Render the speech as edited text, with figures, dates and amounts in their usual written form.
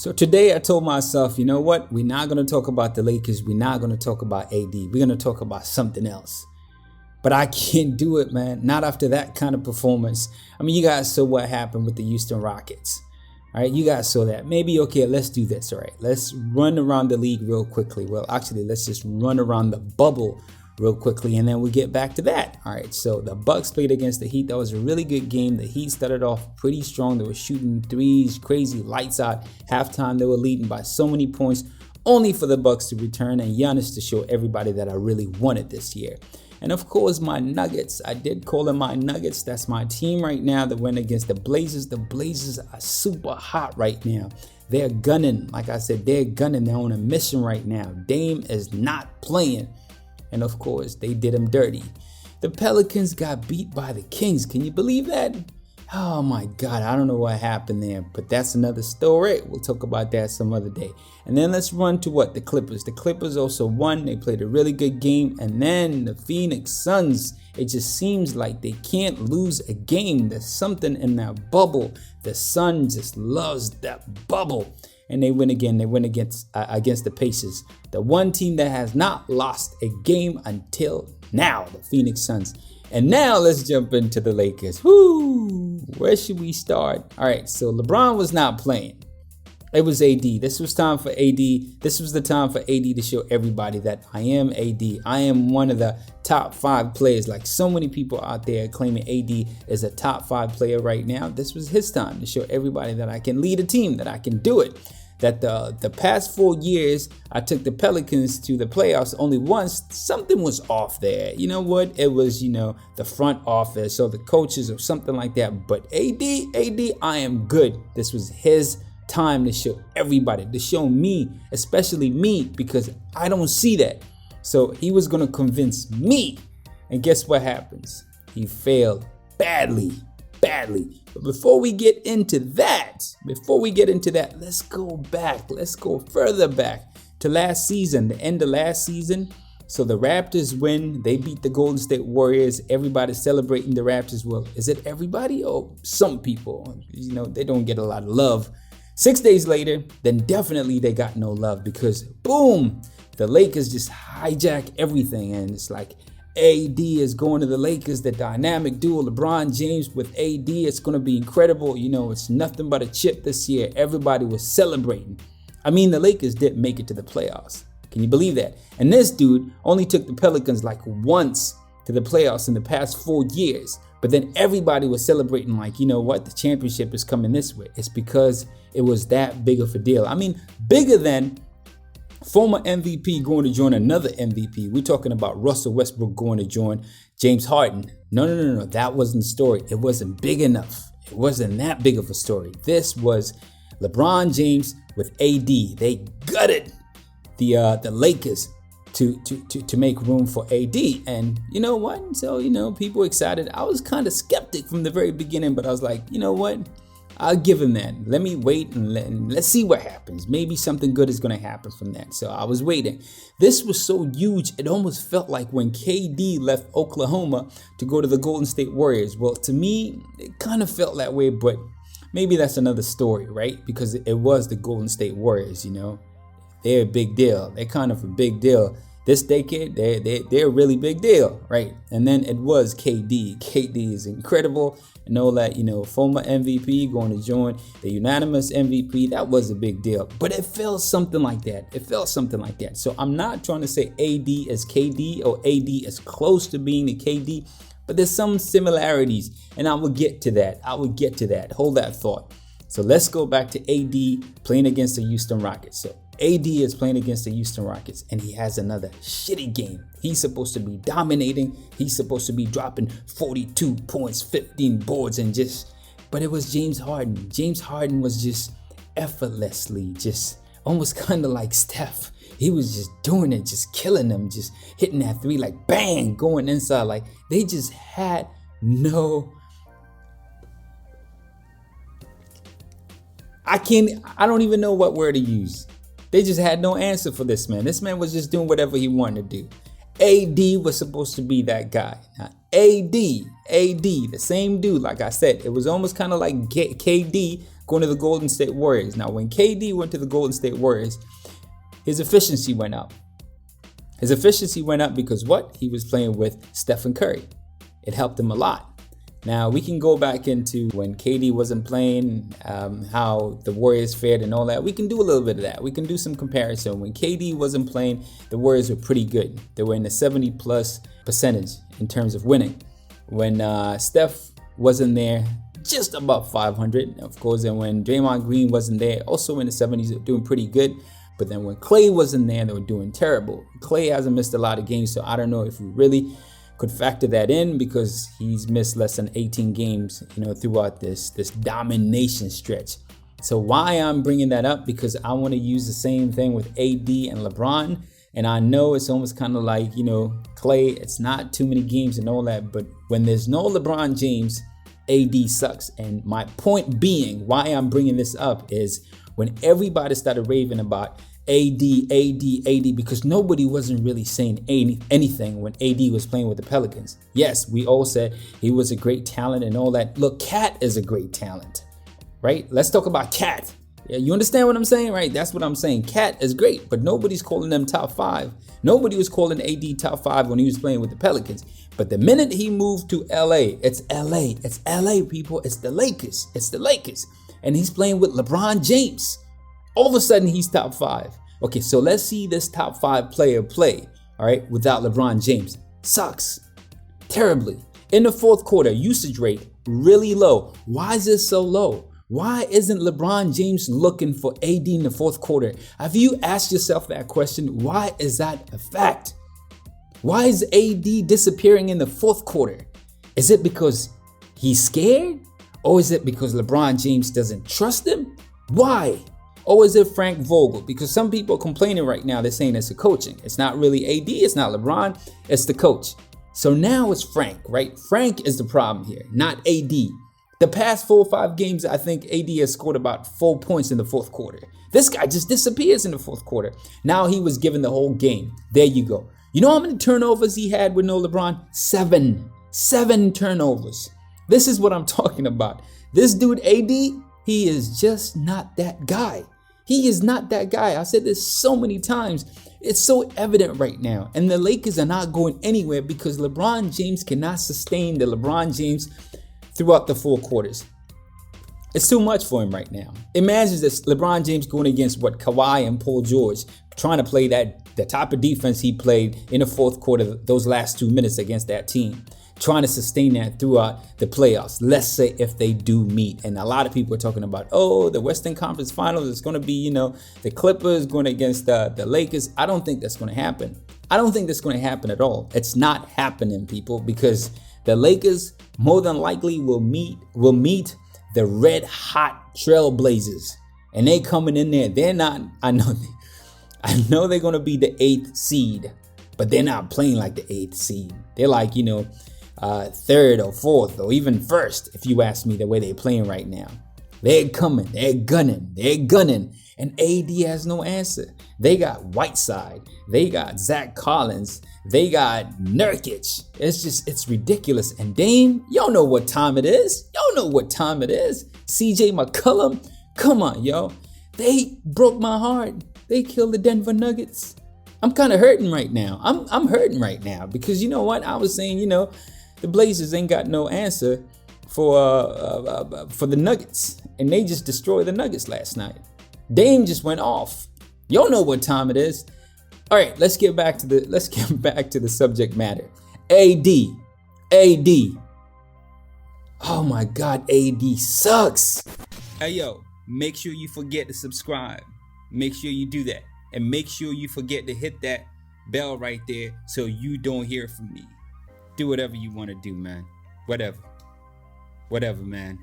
So today I told myself, you know what? We're not going to talk about the Lakers. We're not going to talk about AD. We're going to talk about something else. But I can't do it, man. Not after that kind of performance. I mean, you guys saw what happened with the Houston Rockets. All right, you guys saw that. Maybe, okay, let's do this. All right, let's run around the league real quickly. Well, actually, let's just run around the bubble real quickly, and then we get back to that. All right, so the Bucks played against the Heat. That was a really good game. The Heat started off pretty strong. They were shooting threes, crazy, lights out. Halftime, they were leading by so many points, only for the Bucks to return and Giannis to show everybody that I really wanted this year. And of course, my Nuggets. I did call them my Nuggets. That's my team right now that went against the Blazers. The Blazers are super hot right now. They're gunning. Like I said, they're gunning. They're on a mission right now. Dame is not playing. And of course, they did him dirty. The Pelicans got beat by the Kings. Can you believe that? Oh my God, I don't know what happened there, but that's another story. We'll talk about that some other day. And then let's run to what? The Clippers. The Clippers also won. They played a really good game. And then the Phoenix Suns, it just seems like they can't lose a game. There's something in that bubble. The Sun just loves that bubble. And they win again. They win against the Pacers. The one team that has not lost a game until now, the Phoenix Suns. And now let's jump into the Lakers. Woo! Where should we start? All right, so LeBron was not playing. It was AD. This was time for AD. This was the time for AD to show everybody that I am AD. I am one of the top 5 players. Like so many people out there claiming AD is a top 5 player right now. This was his time to show everybody that I can lead a team, that I can do it. That the past 4 years, I took the Pelicans to the playoffs only once. Something was off there. You know what? It was, the front office or the coaches or something like that. But AD, I am good. This was his time to show everybody, to show me, especially me, because I don't see that. So he was going to convince me. And guess what happens? He failed badly. But before we get into that, let's go back. Let's go further back to last season, the end of last season. So the Raptors win. They beat the Golden State Warriors. Everybody's celebrating the Raptors. Well, is it everybody or some people? They don't get a lot of love. 6 days later, then definitely they got no love because boom, the Lakers just hijack everything. And it's like, AD is going to the Lakers, the dynamic duo, LeBron James with AD. It's going to be incredible. It's nothing but a chip this year. Everybody was celebrating. I mean, the Lakers didn't make it to the playoffs. Can you believe that? And this dude only took the Pelicans like once to the playoffs in the past 4 years. But then everybody was celebrating like, you know what? The championship is coming this way. It's because it was that big of a deal. I mean, bigger than former MVP going to join another MVP. We're talking about Russell Westbrook going to join James Harden. No. That wasn't the story. It wasn't big enough. It wasn't that big of a story. This was LeBron James with AD. They gutted the Lakers to make room for AD. And you know what? So, people excited. I was kind of skeptic from the very beginning, but I was like, you know what? I'll give him that. Let me wait and let's see what happens. Maybe something good is going to happen from that. So I was waiting. This was so huge. It almost felt like when KD left Oklahoma to go to the Golden State Warriors. Well, to me, it kind of felt that way, but maybe that's another story, right? Because it was the Golden State Warriors, They're a big deal. They're kind of a big deal. This decade, they're a really big deal, right? And then it was KD. KD is incredible. And all that, former MVP going to join the unanimous MVP. That was a big deal. But it felt something like that. So I'm not trying to say AD is KD or AD is close to being the KD. But there's some similarities. And I will get to that. Hold that thought. So let's go back to AD playing against the Houston Rockets. So AD is playing against the Houston Rockets and he has another shitty game. He's supposed to be dominating. He's supposed to be dropping 42 points, 15 boards but it was James Harden. James Harden was just effortlessly, just almost kind of like Steph. He was just doing it, just killing them, just hitting that three like bang, going inside. Like they just had I don't even know what word to use. They just had no answer for this man. This man was just doing whatever he wanted to do. AD was supposed to be that guy. Now, AD, the same dude, like I said, it was almost kind of like KD going to the Golden State Warriors. Now, when KD went to the Golden State Warriors, his efficiency went up. His efficiency went up because what? He was playing with Stephen Curry. It helped him a lot. Now, we can go back into when KD wasn't playing, how the Warriors fared and all that. We can do a little bit of that. We can do some comparison. When KD wasn't playing, the Warriors were pretty good. They were in the 70+ percentage in terms of winning. When Steph wasn't there, just above 500, of course. And when Draymond Green wasn't there, also in the 70s, they were doing pretty good. But then when Klay wasn't there, they were doing terrible. Klay hasn't missed a lot of games, so I don't know if we really could factor that in because he's missed less than 18 games, throughout this domination stretch. So why I'm bringing that up? Because I want to use the same thing with AD and LeBron. And I know it's almost kind of like, Klay, it's not too many games and all that. But when there's no LeBron James, AD sucks. And my point being, why I'm bringing this up is when everybody started raving about AD, because nobody wasn't really saying anything when AD was playing with the Pelicans. Yes, we all said he was a great talent and all that. Look, Cat is a great talent, right? Let's talk about Cat. Yeah, you understand what I'm saying, right? That's what I'm saying. Cat is great, but nobody's calling them top 5. Nobody was calling AD top 5 when he was playing with the Pelicans. But the minute he moved to LA, it's LA. It's LA, people. It's the Lakers. It's the Lakers. And he's playing with LeBron James. All of a sudden, he's top 5. Okay, so let's see this top 5 player play, all right, without LeBron James. Sucks. Terribly. In the fourth quarter, usage rate really low. Why is it so low? Why isn't LeBron James looking for AD in the fourth quarter? Have you asked yourself that question? Why is that a fact? Why is AD disappearing in the fourth quarter? Is it because he's scared? Or is it because LeBron James doesn't trust him? Why? Or is it Frank Vogel? Because some people are complaining right now. They're saying it's the coaching. It's not really AD. It's not LeBron. It's the coach. So now it's Frank, right? Frank is the problem here, not AD. The past 4 or 5 games, I think AD has scored about 4 points in the fourth quarter. This guy just disappears in the fourth quarter. Now he was given the whole game. There you go. You know how many turnovers he had with no LeBron? 7. 7 turnovers. This is what I'm talking about. This dude, AD, he is just not that guy. He is not that guy. I said this so many times. It's so evident right now. And the Lakers are not going anywhere because LeBron James cannot sustain the LeBron James throughout the 4 quarters. It's too much for him right now. Imagine this LeBron James going against Kawhi and Paul George, trying to play the type of defense he played in the fourth quarter, those last 2 minutes against that team. Trying to sustain that throughout the playoffs. Let's say if they do meet. And a lot of people are talking about, the Western Conference Finals is going to be, the Clippers going against the Lakers. I don't think that's going to happen. I don't think that's going to happen at all. It's not happening, people, because the Lakers more than likely will meet the red hot Trailblazers. And they coming in there. They're not, I know they're going to be the 8th seed, but they're not playing like the 8th seed. They're like, 3rd or 4th or even 1st, if you ask me, the way they're playing right now. They're coming, they're gunning, and AD has no answer. They got Whiteside, they got Zach Collins, they got Nurkic. It's ridiculous. And Dame, y'all know what time it is. CJ McCollum, come on, yo. They broke my heart. They killed the Denver Nuggets. I'm kind of hurting right now. I'm hurting right now because you know what? I was saying, the Blazers ain't got no answer for the Nuggets, and they just destroyed the Nuggets last night. Dame just went off. Y'all know what time it is. All right, let's get back to the subject matter. AD. Oh my God, AD sucks. Hey yo, make sure you forget to subscribe. Make sure you do that. And make sure you forget to hit that bell right there so you don't hear from me. Do whatever you want to do, man. Whatever, man.